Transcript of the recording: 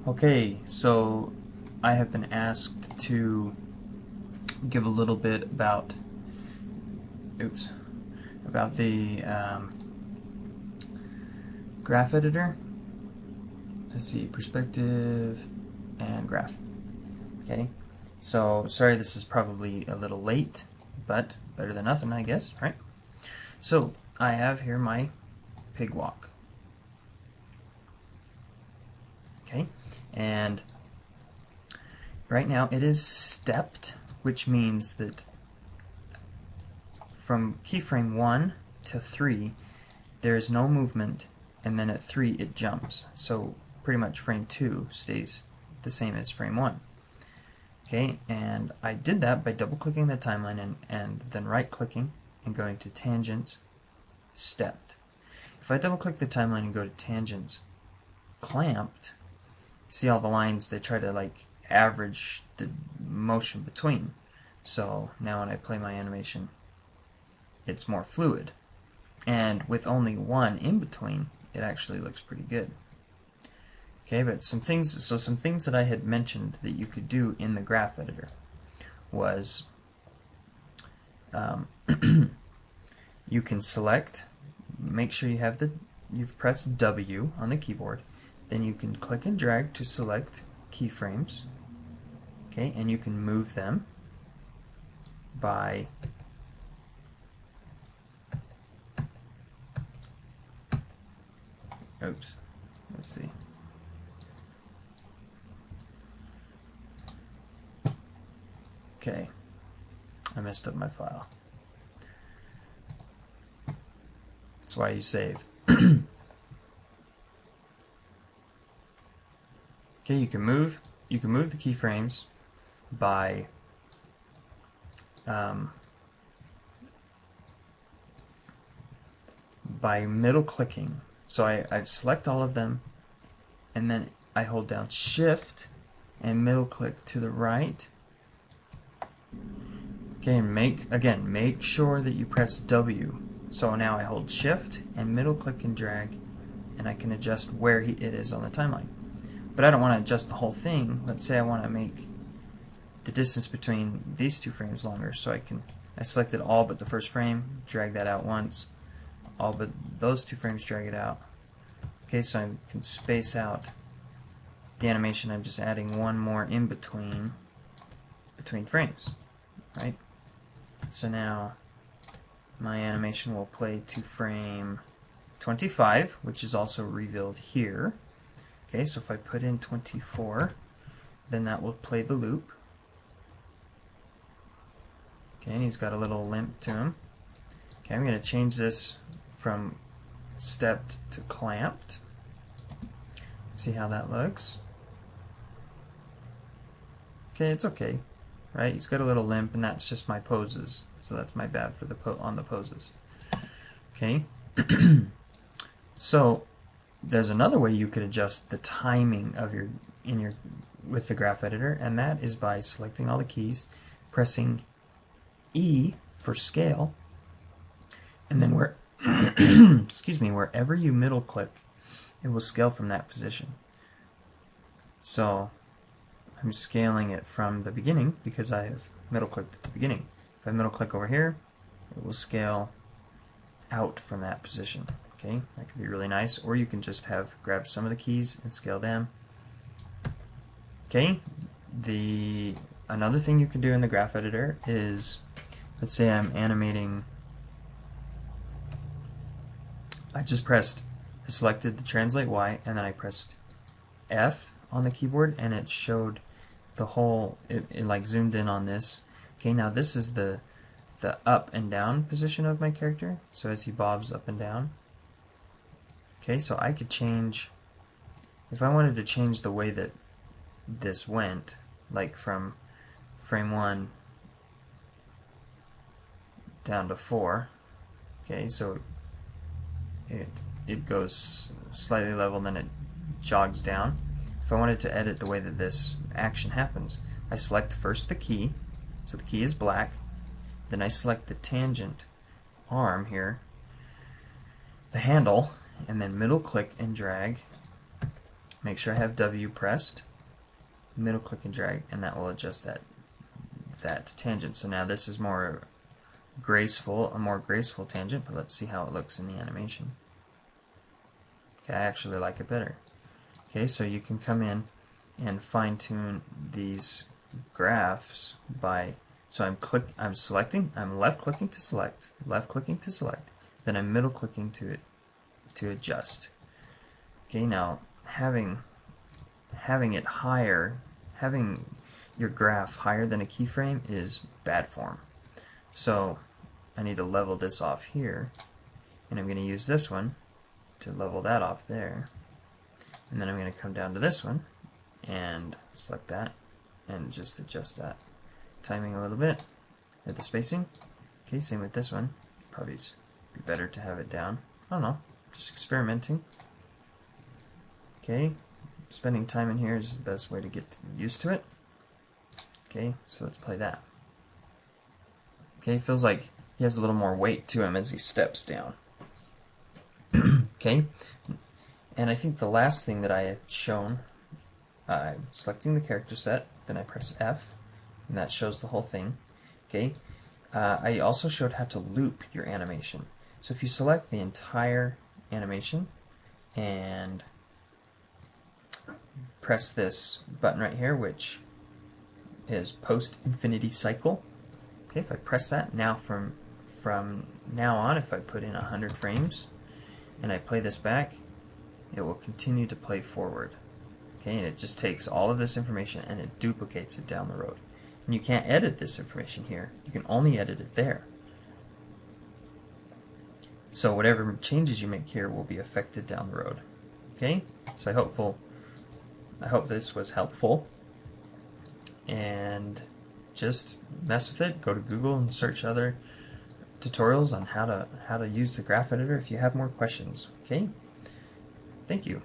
Okay, so I have been asked to give a little bit about, about the graph editor. Let's see, perspective and graph. Okay, so sorry this is probably a little late, but better than nothing, I guess, right? So I have here my pig walk. Okay, and right now it is stepped, which means that from keyframe 1 to 3 there is no movement, and then at 3 it jumps. So pretty much frame 2 stays the same as frame 1. Okay, and I did that by double clicking the timeline and then right clicking and going to tangents, stepped. If I double click the timeline and go to tangents, clamped, see all the lines, they try to like average the motion between. So now when I play my animation, it's more fluid. And with only one in between, it actually looks pretty good. Okay, but some things that I had mentioned that you could do in the graph editor was you can select, make sure you've pressed W on the keyboard, then you can click and drag to select keyframes, okay, and you can move them by let's see. Okay, I messed up my file. That's why you save. Okay, you can move the keyframes by middle clicking. So I select all of them, and then I hold down Shift and middle click to the right. Okay, and make sure that you press W. So now I hold Shift and middle click and drag, and I can adjust where it is on the timeline. But I don't want to adjust the whole thing. Let's say I want to make the distance between these two frames longer, so I selected all but the first frame, drag that out once, all but those two frames, drag it out. Okay, so I can space out the animation. I'm just adding one more in between frames, right? So now my animation will play to frame 25, which is also revealed here. Okay, so if I put in 24, then that will play the loop. Okay, and he's got a little limp to him. Okay, I'm going to change this from stepped to clamped. See how that looks. Okay, it's okay, right? He's got a little limp, and that's just my poses. So that's my bad for the on the poses. Okay, so there's another way you could adjust the timing of with the graph editor, and that is by selecting all the keys, pressing E for scale, and then excuse me, wherever you middle click, it will scale from that position. So I'm scaling it from the beginning because I have middle clicked at the beginning. If I middle click over here, it will scale out from that position. Okay, that could be really nice. Or you can just grab some of the keys and scale them. Okay, another thing you can do in the graph editor is, let's say I'm animating. I selected the translate Y, and then I pressed F on the keyboard, and it showed the whole, it like zoomed in on this. Okay, now this is the up and down position of my character, so as he bobs up and down. Okay, so I could change, if I wanted to change the way that this went, like from frame 1 down to 4, okay, so it goes slightly level, then it jogs down. If I wanted to edit the way that this action happens, I select first the key, so the key is black, then I select the tangent arm here, the handle, and then middle click and drag make sure I have W pressed, middle click and drag, and that will adjust that tangent. So now this is a more graceful tangent, but let's see how it looks in the animation. Okay, I actually like it better. Okay, so you can come in and fine-tune these graphs by, so I'm left-clicking to select, then I'm middle-clicking to adjust. Okay, now having it higher, having your graph higher than a keyframe is bad form. So I need to level this off here, and I'm going to use this one to level that off there, and then I'm going to come down to this one and select that and just adjust that timing a little bit at the spacing. Okay, same with this one. Probably be better to have it down. I don't know, just experimenting. Okay, spending time in here is the best way to get used to it. Okay, so let's play that. Okay, feels like he has a little more weight to him as he steps down. Okay, and I think the last thing that I had shown, I'm selecting the character set, then I press F, and that shows the whole thing. Okay, I also showed how to loop your animation. So if you select the entire animation and press this button right here, which is post infinity cycle. Okay, if I press that, now from now on, if I put in 100 frames and I play this back, it will continue to play forward. Okay, and it just takes all of this information and it duplicates it down the road. And you can't edit this information here. You can only edit it there. So whatever changes you make here will be affected down the road. Okay, so I hope this was helpful. And just mess with it. Go to Google and search other tutorials on how to use the graph editor if you have more questions. Okay? Thank you.